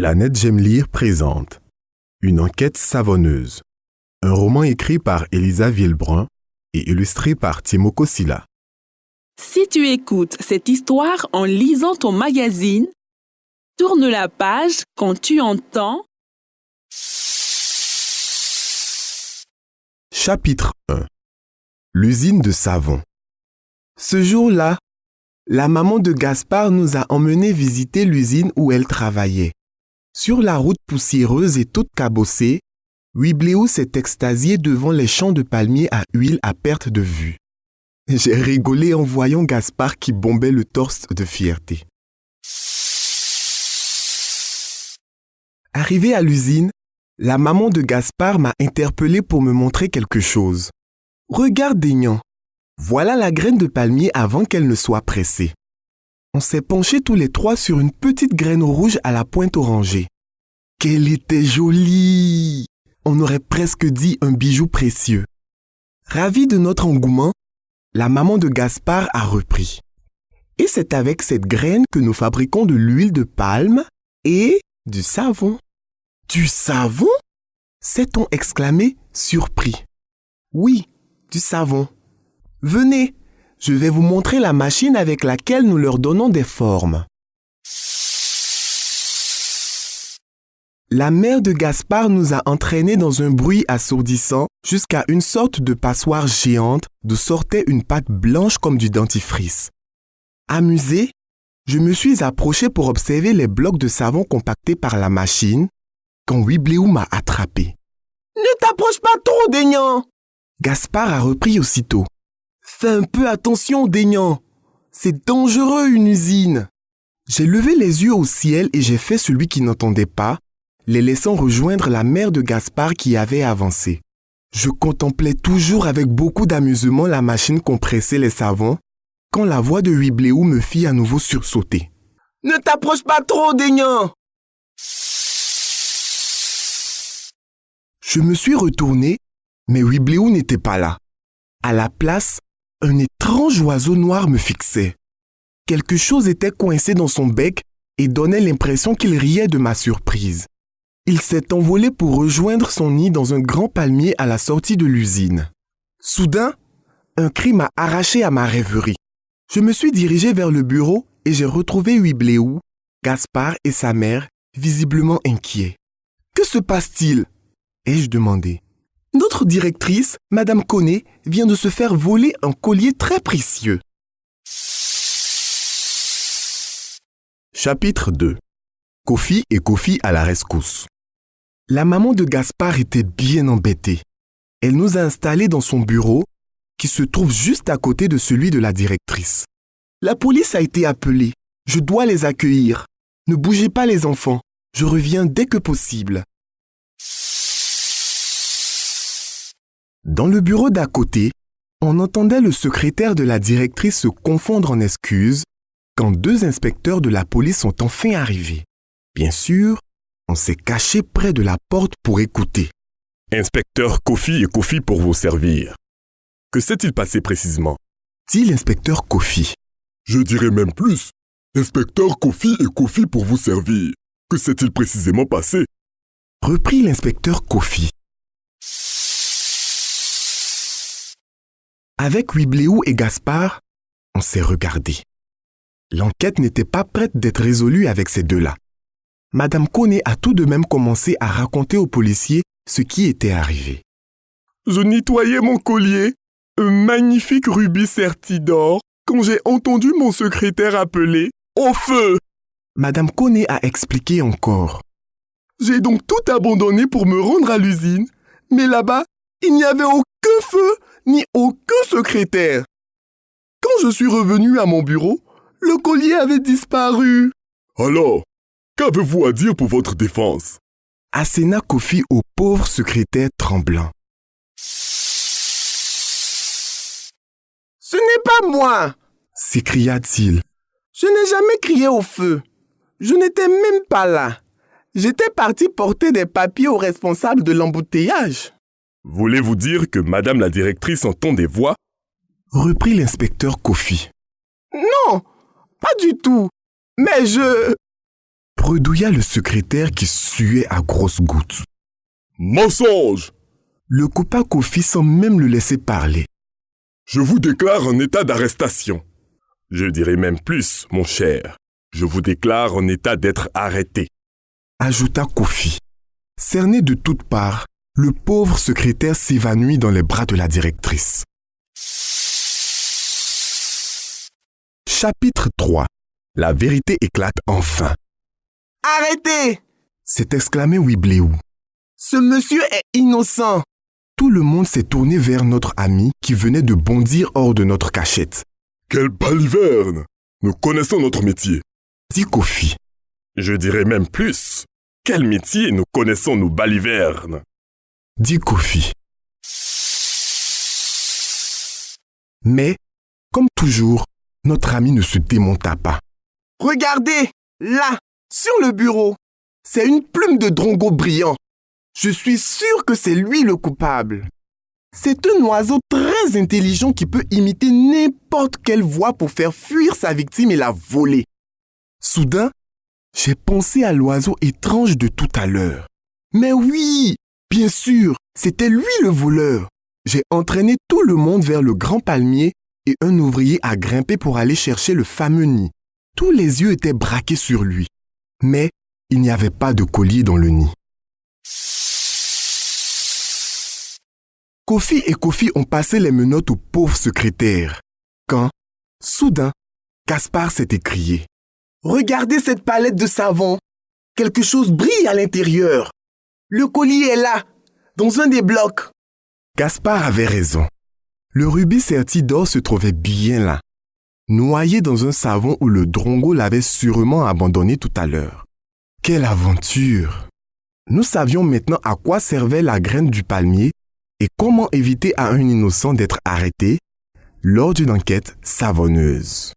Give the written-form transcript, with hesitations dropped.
Planète J'aime lire présente Une enquête savonneuse. Un roman écrit par Elisa Villebrun et illustré par Timoko Silla. Si tu écoutes cette histoire en lisant ton magazine, tourne la page quand tu entends Chapitre 1. L'usine de savon. Ce jour-là, la maman de Gaspard nous a emmenés visiter l'usine où elle travaillait. Sur la route poussiéreuse et toute cabossée, Wibléou s'est extasié devant les champs de palmiers à huile à perte de vue. J'ai rigolé en voyant Gaspard qui bombait le torse de fierté. Arrivé à l'usine, la maman de Gaspard m'a interpellé pour me montrer quelque chose. Regarde, Daignan, voilà la graine de palmier avant qu'elle ne soit pressée. On s'est penchés tous les trois sur une petite graine rouge à la pointe orangée. Qu'elle était jolie! On aurait presque dit un bijou précieux. Ravie de notre engouement, la maman de Gaspard a repris. Et c'est avec cette graine que nous fabriquons de l'huile de palme et du savon. Du savon? S'est-on exclamé, surpris. Oui, du savon. Venez, je vais vous montrer la machine avec laquelle nous leur donnons des formes. La mère de Gaspard nous a entraînés dans un bruit assourdissant jusqu'à une sorte de passoire géante d'où sortait une pâte blanche comme du dentifrice. Amusé, je me suis approché pour observer les blocs de savon compactés par la machine quand Wibléou m'a attrapé. « Ne t'approche pas trop, Daignan !» Gaspard a repris aussitôt. « Fais un peu attention, Daignan. C'est dangereux, une usine. » J'ai levé les yeux au ciel et j'ai fait celui qui n'entendait pas, les laissant rejoindre la mère de Gaspard qui avait avancé. Je contemplais toujours avec beaucoup d'amusement la machine compressait les savons quand la voix de Wibléou me fit à nouveau sursauter. « Ne t'approche pas trop, Daignan !» Je me suis retourné, mais Wibléou n'était pas là. À la place, un étrange oiseau noir me fixait. Quelque chose était coincé dans son bec et donnait l'impression qu'il riait de ma surprise. Il s'est envolé pour rejoindre son nid dans un grand palmier à la sortie de l'usine. Soudain, un cri m'a arraché à ma rêverie. Je me suis dirigé vers le bureau et j'ai retrouvé Wibléou, Gaspard et sa mère, visiblement inquiets. « Que se passe-t-il » ai-je demandé. « Notre directrice, Madame Koné, vient de se faire voler un collier très précieux. » Chapitre 2. Kofi et Kofi à la rescousse. La maman de Gaspard était bien embêtée. Elle nous a installés dans son bureau, qui se trouve juste à côté de celui de la directrice. La police a été appelée. Je dois les accueillir. Ne bougez pas les enfants. Je reviens dès que possible. Dans le bureau d'à côté, on entendait le secrétaire de la directrice se confondre en excuses quand deux inspecteurs de la police sont enfin arrivés. Bien sûr, on s'est caché près de la porte pour écouter. Inspecteur Kofi et Kofi pour vous servir. Que s'est-il passé précisément? Dit l'inspecteur Kofi. Je dirais même plus. Inspecteur Kofi et Kofi pour vous servir. Que s'est-il précisément passé? Reprit l'inspecteur Kofi. Avec Wibléou et Gaspard, on s'est regardés. L'enquête n'était pas prête d'être résolue avec ces deux-là. Madame Koné a tout de même commencé à raconter aux policiers ce qui était arrivé. Je nettoyais mon collier, un magnifique rubis serti d'or, quand j'ai entendu mon secrétaire appeler « Au feu !» Madame Koné a expliqué encore. J'ai donc tout abandonné pour me rendre à l'usine, mais là-bas, il n'y avait aucun feu ni aucun secrétaire. Quand je suis revenu à mon bureau, le collier avait disparu. Alors, qu'avez-vous à dire pour votre défense? Assena Kofi au pauvre secrétaire tremblant. Ce n'est pas moi, s'écria-t-il. Je n'ai jamais crié au feu. Je n'étais même pas là. J'étais parti porter des papiers au responsable de l'embouteillage. Voulez-vous dire que madame la directrice entend des voix? Reprit l'inspecteur Kofi. Non, pas du tout. Mais bredouilla le secrétaire qui suait à grosses gouttes. Mensonge! Le coupa Kofi sans même le laisser parler. Je vous déclare en état d'arrestation. Je dirais même plus, mon cher. Je vous déclare en état d'être arrêté. Ajouta Kofi. Cerné de toutes parts, le pauvre secrétaire s'évanouit dans les bras de la directrice. Chapitre 3. La vérité éclate enfin. Arrêtez! S'est exclamé Wibléou. Ce monsieur est innocent. Tout le monde s'est tourné vers notre ami qui venait de bondir hors de notre cachette. Quelle baliverne! Nous connaissons notre métier. Dit Kofi. Je dirais même plus. Quel métier nous connaissons nos balivernes? Dit Kofi. Mais, comme toujours, notre ami ne se démonta pas. Regardez, là, sur le bureau. C'est une plume de Drongo brillant. Je suis sûr que c'est lui le coupable. C'est un oiseau très intelligent qui peut imiter n'importe quelle voix pour faire fuir sa victime et la voler. Soudain, j'ai pensé à l'oiseau étrange de tout à l'heure. Mais oui, bien sûr, c'était lui le voleur. J'ai entraîné tout le monde vers le grand palmier et un ouvrier a grimpé pour aller chercher le fameux nid. Tous les yeux étaient braqués sur lui. Mais il n'y avait pas de collier dans le nid. Kofi et Kofi ont passé les menottes au pauvre secrétaire. Quand, soudain, Gaspard s'est écrié. Regardez cette palette de savon. Quelque chose brille à l'intérieur. Le collier est là, dans un des blocs. Gaspard avait raison. Le rubis serti d'or se trouvait bien là, noyé dans un savon où le Drongo l'avait sûrement abandonné tout à l'heure. Quelle aventure! Nous savions maintenant à quoi servait la graine du palmier et comment éviter à un innocent d'être arrêté lors d'une enquête savonneuse.